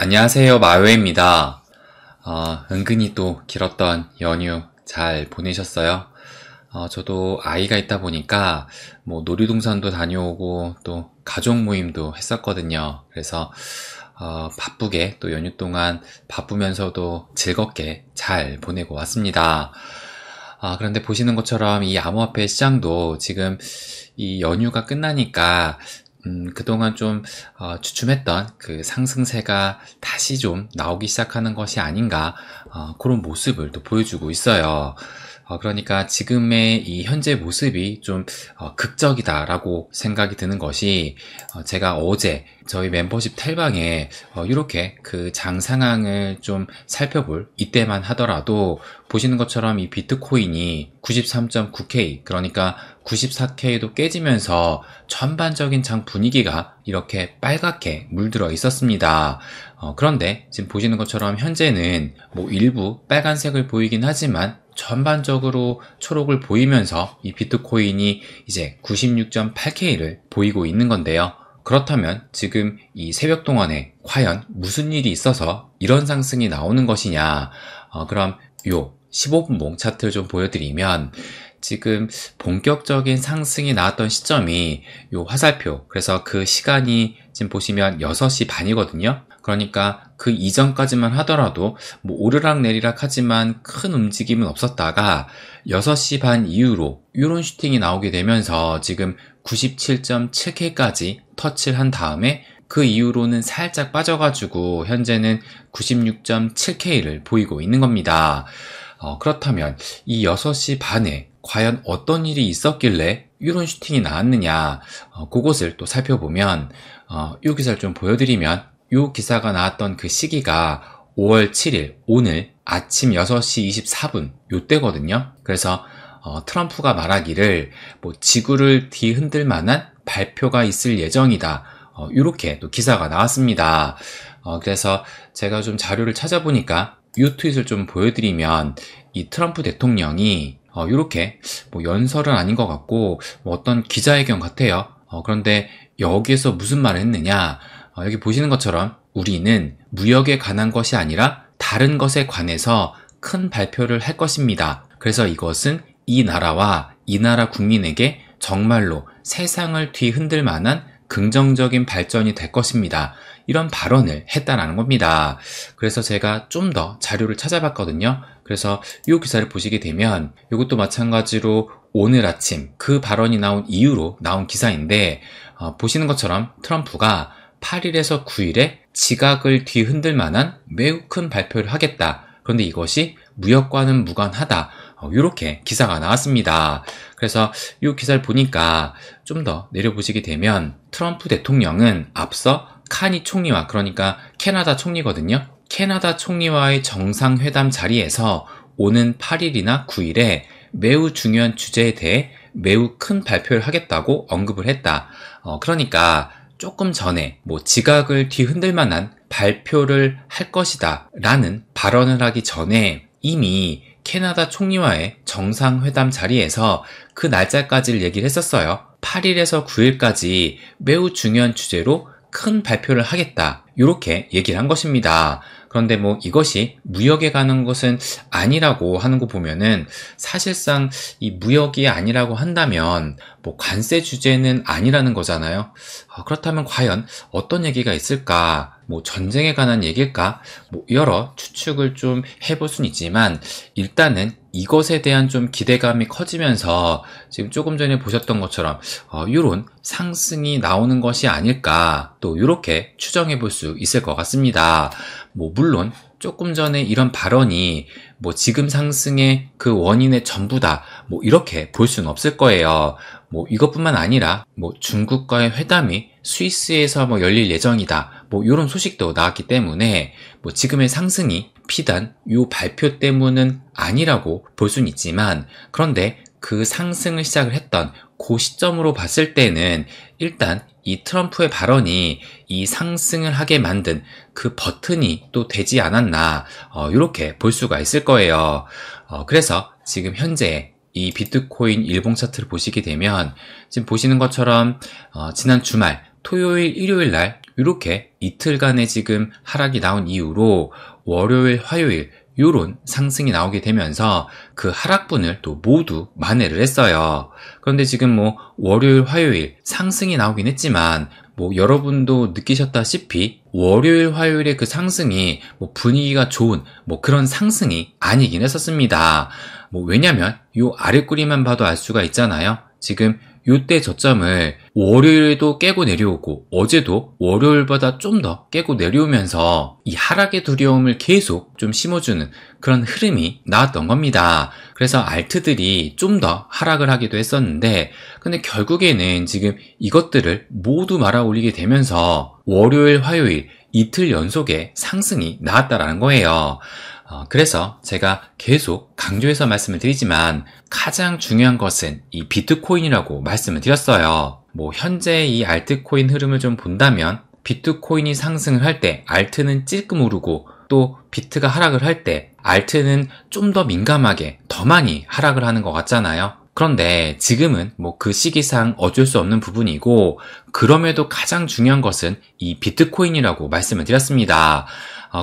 안녕하세요, 마요입니다. 은근히 또 길었던 연휴 잘 보내셨어요? 저도 아이가 있다 보니까 뭐 놀이동산도 다녀오고 또 가족 모임도 했었거든요. 그래서 바쁘게 또 연휴 동안 바쁘면서도 즐겁게 잘 보내고 왔습니다. 그런데 보시는 것처럼 이 암호화폐 시장도 지금 이 연휴가 끝나니까 그동안 좀 주춤했던 그 상승세가 다시 좀 나오기 시작하는 것이 아닌가, 그런 모습을 또 보여주고 있어요. 그러니까 지금의 이 현재 모습이 좀 극적이다라고 생각이 드는 것이, 제가 어제 저희 멤버십 텔방에 이렇게 그 장 상황을 좀 살펴볼 이때만 하더라도 보시는 것처럼 이 비트코인이 93.9K, 그러니까 94K도 깨지면서 전반적인 장 분위기가 이렇게 빨갛게 물들어 있었습니다. 그런데 지금 보시는 것처럼 현재는 뭐 일부 빨간색을 보이긴 하지만 전반적으로 초록을 보이면서 이 비트코인이 이제 96.8K를 보이고 있는 건데요. 그렇다면 지금 이 새벽 동안에 과연 무슨 일이 있어서 이런 상승이 나오는 것이냐? 그럼 요 15분봉 차트를 좀 보여드리면, 지금 본격적인 상승이 나왔던 시점이 요 화살표, 그래서 그 시간이 지금 보시면 6시 반이거든요. 그러니까 그 이전까지만 하더라도 뭐 오르락내리락 하지만 큰 움직임은 없었다가 6시 반 이후로 이런 슈팅이 나오게 되면서 지금 97.7K까지 터치를 한 다음에 그 이후로는 살짝 빠져가지고 현재는 96.7K를 보이고 있는 겁니다. 그렇다면 이 6시 반에 과연 어떤 일이 있었길래 이런 슈팅이 나왔느냐, 그것을 또 살펴보면, 이 기사를 좀 보여드리면, 이 기사가 나왔던 그 시기가 5월 7일 오늘 아침 6시 24분 요때거든요. 그래서 트럼프가 말하기를 뭐 지구를 뒤흔들 만한 발표가 있을 예정이다, 이렇게 또 기사가 나왔습니다. 그래서 제가 좀 자료를 찾아보니까 이 트윗을 좀 보여드리면, 이 트럼프 대통령이 이렇게 뭐 연설은 아닌 것 같고 뭐 어떤 기자회견 같아요. 그런데 여기에서 무슨 말을 했느냐, 여기 보시는 것처럼 우리는 무역에 관한 것이 아니라 다른 것에 관해서 큰 발표를 할 것입니다. 그래서 이것은 이 나라와 이 나라 국민에게 정말로 세상을 뒤흔들 만한 긍정적인 발전이 될 것입니다. 이런 발언을 했다라는 겁니다. 그래서 제가 좀 더 자료를 찾아봤거든요. 그래서 이 기사를 보시게 되면 이것도 마찬가지로 오늘 아침 그 발언이 나온 이후로 나온 기사인데, 보시는 것처럼 트럼프가 8일에서 9일에 지각을 뒤흔들 만한 매우 큰 발표를 하겠다. 그런데 이것이 무역과는 무관하다, 이렇게 기사가 나왔습니다. 그래서 이 기사를 보니까 좀 더 내려보시게 되면, 트럼프 대통령은 앞서 카니 총리와, 그러니까 캐나다 총리거든요. 캐나다 총리와의 정상회담 자리에서 오는 8일이나 9일에 매우 중요한 주제에 대해 매우 큰 발표를 하겠다고 언급을 했다. 그러니까 조금 전에 뭐 지각을 뒤흔들 만한 발표를 할 것이다 라는 발언을 하기 전에 이미 캐나다 총리와의 정상회담 자리에서 그 날짜까지를 얘기를 했었어요. 8일에서 9일까지 매우 중요한 주제로 큰 발표를 하겠다, 이렇게 얘기를 한 것입니다. 그런데 뭐 이것이 무역에 관한 것은 아니라고 하는 거 보면은, 사실상 이 무역이 아니라고 한다면 뭐 관세 주제는 아니라는 거잖아요. 그렇다면 과연 어떤 얘기가 있을까? 뭐 전쟁에 관한 얘기일까? 뭐 여러 추측을 좀 해볼 수는 있지만, 일단은 이것에 대한 좀 기대감이 커지면서 지금 조금 전에 보셨던 것처럼 이런 상승이 나오는 것이 아닐까, 또 이렇게 추정해 볼 수 있을 것 같습니다. 뭐 물론 조금 전에 이런 발언이 뭐 지금 상승의 그 원인의 전부다, 뭐 이렇게 볼 수는 없을 거예요. 뭐 이것뿐만 아니라 뭐 중국과의 회담이 스위스에서 뭐 열릴 예정이다, 뭐 이런 소식도 나왔기 때문에 뭐 지금의 상승이 비단 이 발표 때문은 아니라고 볼 수는 있지만, 그런데 그 상승을 시작을 했던 그 시점으로 봤을 때는 일단 이 트럼프의 발언이 이 상승을 하게 만든 그 버튼이 또 되지 않았나, 이렇게 볼 수가 있을 거예요. 그래서 지금 현재 이 비트코인 일봉 차트를 보시게 되면, 지금 보시는 것처럼 지난 주말 토요일, 일요일 날 이렇게 이틀간의 지금 하락이 나온 이후로 월요일, 화요일 요런 상승이 나오게 되면서 그 하락분을 또 모두 만회를 했어요. 그런데 지금 월요일, 화요일 상승이 나오긴 했지만 여러분도 느끼셨다시피 월요일, 화요일의 그 상승이 분위기가 좋은 그런 상승이 아니긴 했었습니다. 왜냐면 요 아랫구리만 봐도 알 수가 있잖아요. 지금 요때 저점을 월요일에도 깨고 내려오고 어제도 월요일보다 좀 더 깨고 내려오면서 이 하락의 두려움을 계속 좀 심어주는 그런 흐름이 나왔던 겁니다. 그래서 알트들이 좀 더 하락을 하기도 했었는데 근데 결국에는 지금 이것들을 모두 말아 올리게 되면서 월요일, 화요일 이틀 연속의 상승이 나왔다라는 거예요. 그래서 제가 계속 강조해서 말씀을 드리지만 가장 중요한 것은 이 비트코인이라고 말씀을 드렸어요. 현재 이 알트코인 흐름을 좀 본다면 비트코인이 상승을 할 때 알트는 찔끔 오르고 또 비트가 하락을 할 때 알트는 좀 더 민감하게 더 많이 하락을 하는 것 같잖아요. 그런데 지금은 그 시기상 어쩔 수 없는 부분이고 그럼에도 가장 중요한 것은 이 비트코인이라고 말씀을 드렸습니다.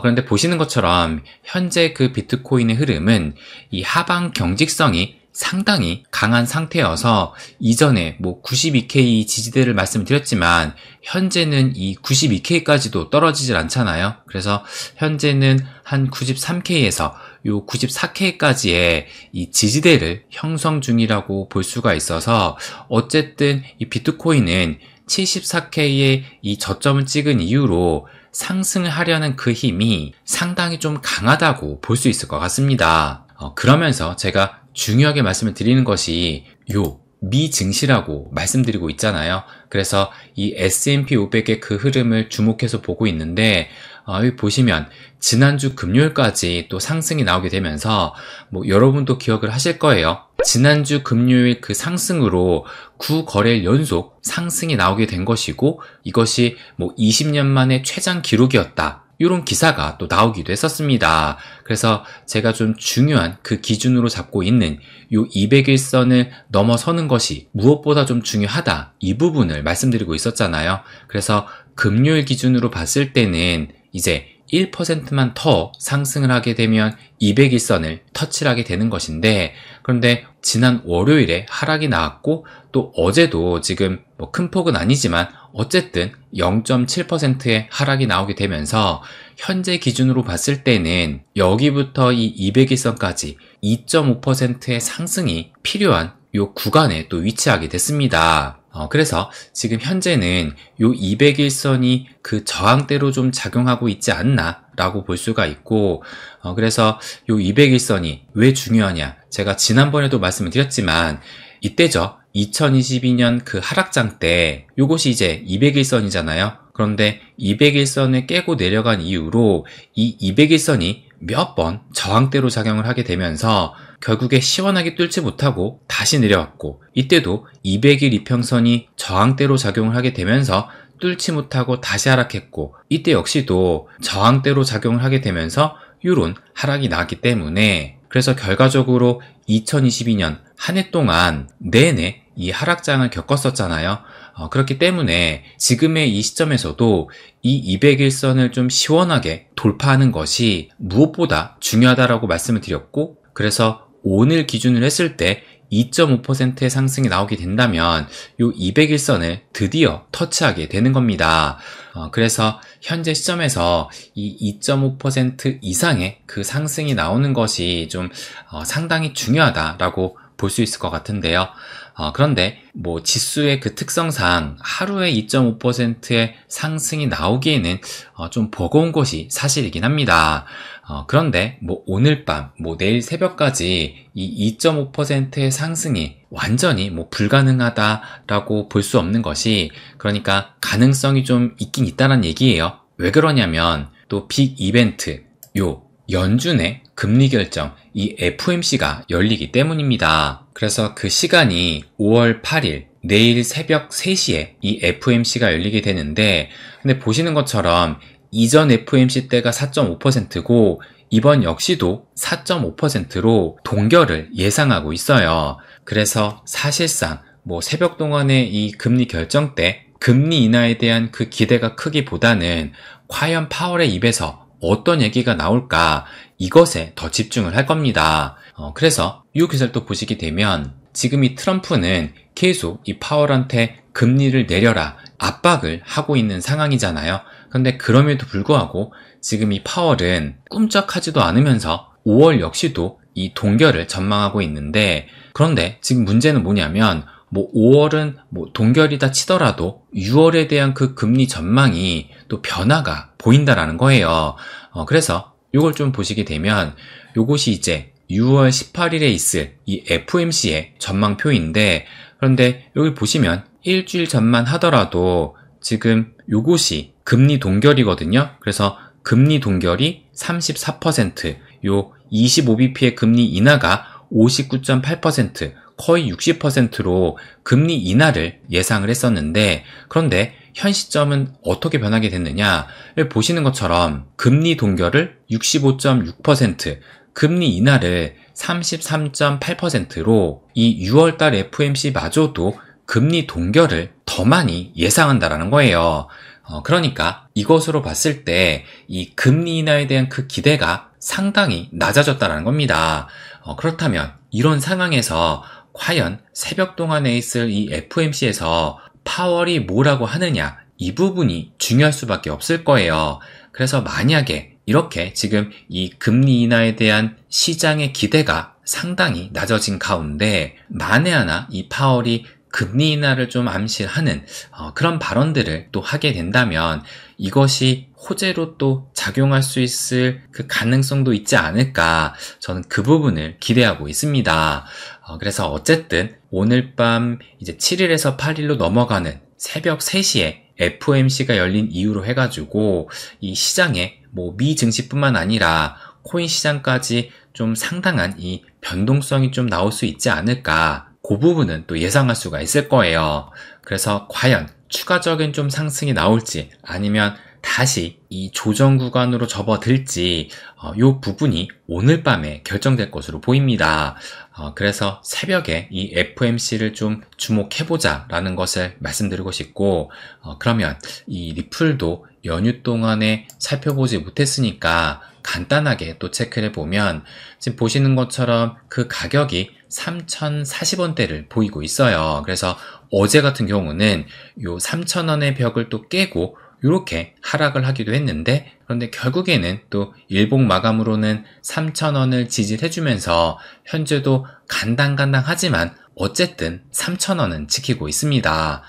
그런데 보시는 것처럼 현재 그 비트코인의 흐름은 이 하방 경직성이 상당히 강한 상태여서 이전에 92K 지지대를 말씀드렸지만 현재는 이 92K까지도 떨어지질 않잖아요. 그래서 현재는 한 93K에서 요 94K까지의 이 지지대를 형성 중이라고 볼 수가 있어서 어쨌든 이 비트코인은 74K의 이 저점을 찍은 이후로 상승을 하려는 그 힘이 상당히 좀 강하다고 볼 수 있을 것 같습니다. 그러면서 제가 중요하게 말씀을 드리는 것이 요 미증시라고 말씀드리고 있잖아요. 그래서 이 S&P 500의 그 흐름을 주목해서 보고 있는데 여기 보시면 지난주 금요일까지 또 상승이 나오게 되면서 여러분도 기억을 하실 거예요. 지난주 금요일 그 상승으로 9거래일 연속 상승이 나오게 된 것이고 이것이 20년 만에 최장 기록이었다. 이런 기사가 또 나오기도 했었습니다. 그래서 제가 좀 중요한 그 기준으로 잡고 있는 요 200일선을 넘어서는 것이 무엇보다 좀 중요하다. 이 부분을 말씀드리고 있었잖아요. 그래서 금요일 기준으로 봤을 때는 이제 1%만 더 상승을 하게 되면 200일선을 터치를 하게 되는 것인데 그런데 지난 월요일에 하락이 나왔고 또 어제도 지금 큰 폭은 아니지만 어쨌든 0.7%의 하락이 나오게 되면서 현재 기준으로 봤을 때는 여기부터 이 200일선까지 2.5%의 상승이 필요한 요 구간에 또 위치하게 됐습니다. 그래서 지금 현재는 요 200일선이 그 저항대로 좀 작용하고 있지 않나 라고 볼 수가 있고 그래서 요 200일선이 왜 중요하냐 제가 지난번에도 말씀을 드렸지만 이때죠. 2022년 그 하락장 때 요것이 이제 200일선이잖아요. 그런데 200일선을 깨고 내려간 이후로 이 200일선이 몇 번 저항대로 작용을 하게 되면서 결국에 시원하게 뚫지 못하고 다시 내려왔고 이때도 200일 이평선이 저항대로 작용을 하게 되면서 뚫지 못하고 다시 하락했고 이때 역시도 저항대로 작용을 하게 되면서 이런 하락이 나왔기 때문에 그래서 결과적으로 2022년 한 해 동안 내내 이 하락장을 겪었었잖아요. 그렇기 때문에 지금의 이 시점에서도 이 200일선을 좀 시원하게 돌파하는 것이 무엇보다 중요하다라고 말씀을 드렸고 그래서 오늘 기준을 했을 때 2.5%의 상승이 나오게 된다면 요 200일선을 드디어 터치하게 되는 겁니다. 그래서 현재 시점에서 이 2.5% 이상의 그 상승이 나오는 것이 좀 상당히 중요하다라고 볼 수 있을 것 같은데요. 그런데 지수의 그 특성상 하루에 2.5%의 상승이 나오기에는 좀 버거운 것이 사실이긴 합니다. 그런데 오늘 밤, 내일 새벽까지 이 2.5%의 상승이 완전히 불가능하다라고 볼 수 없는 것이 그러니까 가능성이 좀 있긴 있다는 얘기예요. 왜 그러냐면 또 빅 이벤트, 연준의 금리 결정, 이 FOMC가 열리기 때문입니다. 그래서 그 시간이 5월 8일, 내일 새벽 3시에 이 FOMC가 열리게 되는데, 근데 보시는 것처럼 이전 FOMC 때가 4.5%고, 이번 역시도 4.5%로 동결을 예상하고 있어요. 그래서 사실상 새벽 동안에 이 금리 결정 때 금리 인하에 대한 그 기대가 크기보다는 과연 파월의 입에서 어떤 얘기가 나올까 이것에 더 집중을 할 겁니다. 그래서 이 기사를 또 보시게 되면 지금 이 트럼프는 계속 이 파월한테 금리를 내려라 압박을 하고 있는 상황이잖아요. 그런데 그럼에도 불구하고 지금 이 파월은 꿈쩍하지도 않으면서 5월 역시도 이 동결을 전망하고 있는데, 그런데 지금 문제는 뭐냐면 5월은 동결이다 치더라도 6월에 대한 그 금리 전망이 또 변화가 보인다라는 거예요. 그래서 이걸 좀 보시게 되면 요것이 이제 6월 18일에 있을 이 FOMC의 전망표인데, 그런데 여기 보시면 일주일 전만 하더라도 지금 요것이 금리 동결이거든요. 그래서 금리 동결이 34%, 요 25bp의 금리 인하가 59.8%, 거의 60%로 금리 인하를 예상을 했었는데, 그런데 현 시점은 어떻게 변하게 됐느냐? 보시는 것처럼 금리 동결을 65.6%, 금리 인하를 33.8%로 이 6월달 FOMC마저도 금리 동결을 더 많이 예상한다라는 거예요. 그러니까 이것으로 봤을 때 이 금리 인하에 대한 그 기대가 상당히 낮아졌다는 겁니다. 그렇다면 이런 상황에서 과연 새벽 동안에 있을 이 FOMC에서 파월이 뭐라고 하느냐, 이 부분이 중요할 수밖에 없을 거예요. 그래서 만약에 이렇게 지금 이 금리 인하에 대한 시장의 기대가 상당히 낮아진 가운데 만에 하나 이 파월이 금리 인하를 좀 암시하는 그런 발언들을 또 하게 된다면 이것이 호재로 또 작용할 수 있을 그 가능성도 있지 않을까, 저는 그 부분을 기대하고 있습니다. 그래서 어쨌든 오늘 밤 이제 7일에서 8일로 넘어가는 새벽 3시에 FOMC가 열린 이후로 해가지고 이 시장에 미 증시뿐만 아니라 코인 시장까지 좀 상당한 이 변동성이 좀 나올 수 있지 않을까, 그 부분은 또 예상할 수가 있을 거예요. 그래서 과연 추가적인 좀 상승이 나올지 아니면 다시 이 조정 구간으로 접어들지 이 부분이 오늘 밤에 결정될 것으로 보입니다. 그래서 새벽에 이 FOMC를 좀 주목해보자 라는 것을 말씀드리고 싶고, 그러면 이 리플도 연휴 동안에 살펴보지 못했으니까 간단하게 또 체크를 해보면 지금 보시는 것처럼 그 가격이 3,040원대를 보이고 있어요. 그래서 어제 같은 경우는 요 3,000원의 벽을 또 깨고 이렇게 하락을 하기도 했는데, 그런데 결국에는 또 일봉 마감으로는 3,000원을 지지해주면서 현재도 간당간당하지만 어쨌든 3,000원은 지키고 있습니다.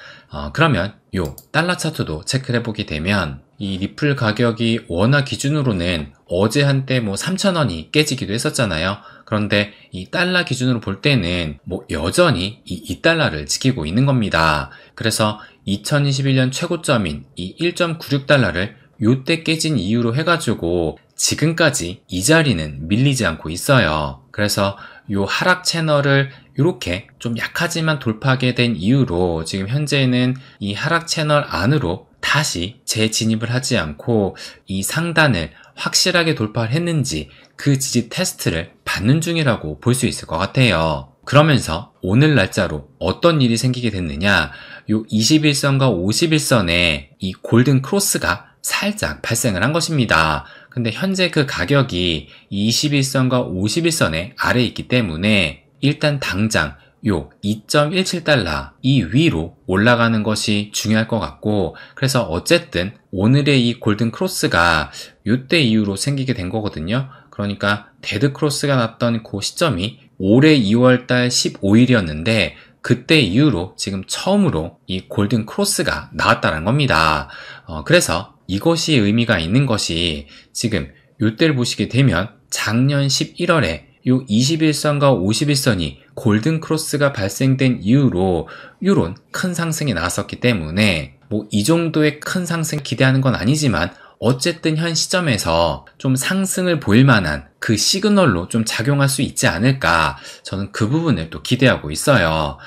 그러면 요 달러 차트도 체크를 해보게 되면 이 리플 가격이 원화 기준으로는 어제 한때 3,000원이 깨지기도 했었잖아요. 그런데 이 달러 기준으로 볼 때는 여전히 이 2달러를 지키고 있는 겁니다. 그래서 2021년 최고점인 이 1.96달러를 요때 깨진 이유로 해가지고 지금까지 이 자리는 밀리지 않고 있어요. 그래서 요 하락 채널을 이렇게 좀 약하지만 돌파하게 된 이유로 지금 현재는 이 하락 채널 안으로 다시 재진입을 하지 않고 이 상단을 확실하게 돌파를 했는지 그 지지 테스트를 받는 중이라고 볼 수 있을 것 같아요. 그러면서 오늘 날짜로 어떤 일이 생기게 됐느냐, 요 21선과 51선에 이 골든 크로스가 살짝 발생을 한 것입니다. 근데 현재 그 가격이 21선과 51선의 아래에 있기 때문에 일단 당장 요 2.17달러 이 위로 올라가는 것이 중요할 것 같고, 그래서 어쨌든 오늘의 이 골든 크로스가 요때 이후로 생기게 된 거거든요. 그러니까 데드 크로스가 났던 그 시점이 올해 2월달 15일이었는데 그때 이후로 지금 처음으로 이 골든 크로스가 나왔다는 겁니다. 그래서 이것이 의미가 있는 것이 지금 요때를 보시게 되면 작년 11월에 요 21선과 51선이 골든 크로스가 발생된 이후로 이런 큰 상승이 나왔었기 때문에 이 정도의 큰 상승 기대하는 건 아니지만 어쨌든 현 시점에서 좀 상승을 보일 만한 그 시그널로 좀 작용할 수 있지 않을까, 저는 그 부분을 또 기대하고 있어요.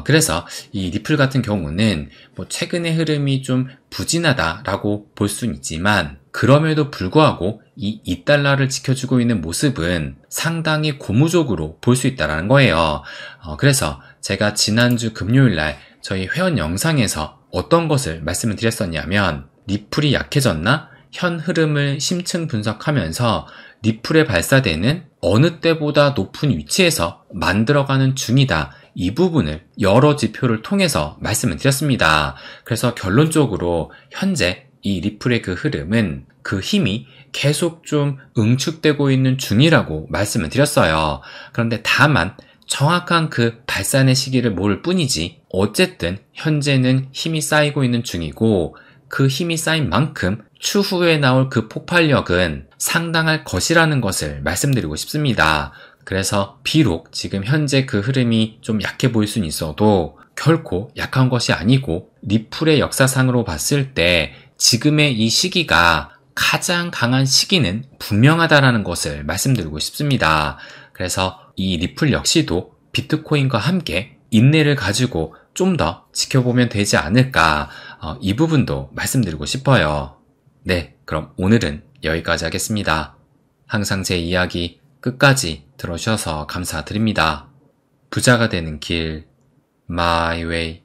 그래서 이 리플 같은 경우는 최근의 흐름이 좀 부진하다라고 볼 수는 있지만 그럼에도 불구하고 이 2달러를 지켜주고 있는 모습은 상당히 고무적으로 볼 수 있다는 거예요. 그래서 제가 지난주 금요일날 저희 회원 영상에서 어떤 것을 말씀을 드렸었냐면 리플이 약해졌나? 현 흐름을 심층 분석하면서 리플에 발사되는 어느 때보다 높은 위치에서 만들어가는 중이다. 이 부분을 여러 지표를 통해서 말씀을 드렸습니다. 그래서 결론적으로 현재 이 리플의 그 흐름은 그 힘이 계속 좀 응축되고 있는 중이라고 말씀을 드렸어요. 그런데 다만 정확한 그 발산의 시기를 모를 뿐이지 어쨌든 현재는 힘이 쌓이고 있는 중이고 그 힘이 쌓인 만큼 추후에 나올 그 폭발력은 상당할 것이라는 것을 말씀드리고 싶습니다. 그래서 비록 지금 현재 그 흐름이 좀 약해 보일 수는 있어도 결코 약한 것이 아니고 리플의 역사상으로 봤을 때 지금의 이 시기가 가장 강한 시기는 분명하다라는 것을 말씀드리고 싶습니다. 그래서 이 리플 역시도 비트코인과 함께 인내를 가지고 좀 더 지켜보면 되지 않을까, 이 부분도 말씀드리고 싶어요. 네, 그럼 오늘은 여기까지 하겠습니다. 항상 제 이야기 끝까지 들어주셔서 감사드립니다. 부자가 되는 길, My Way.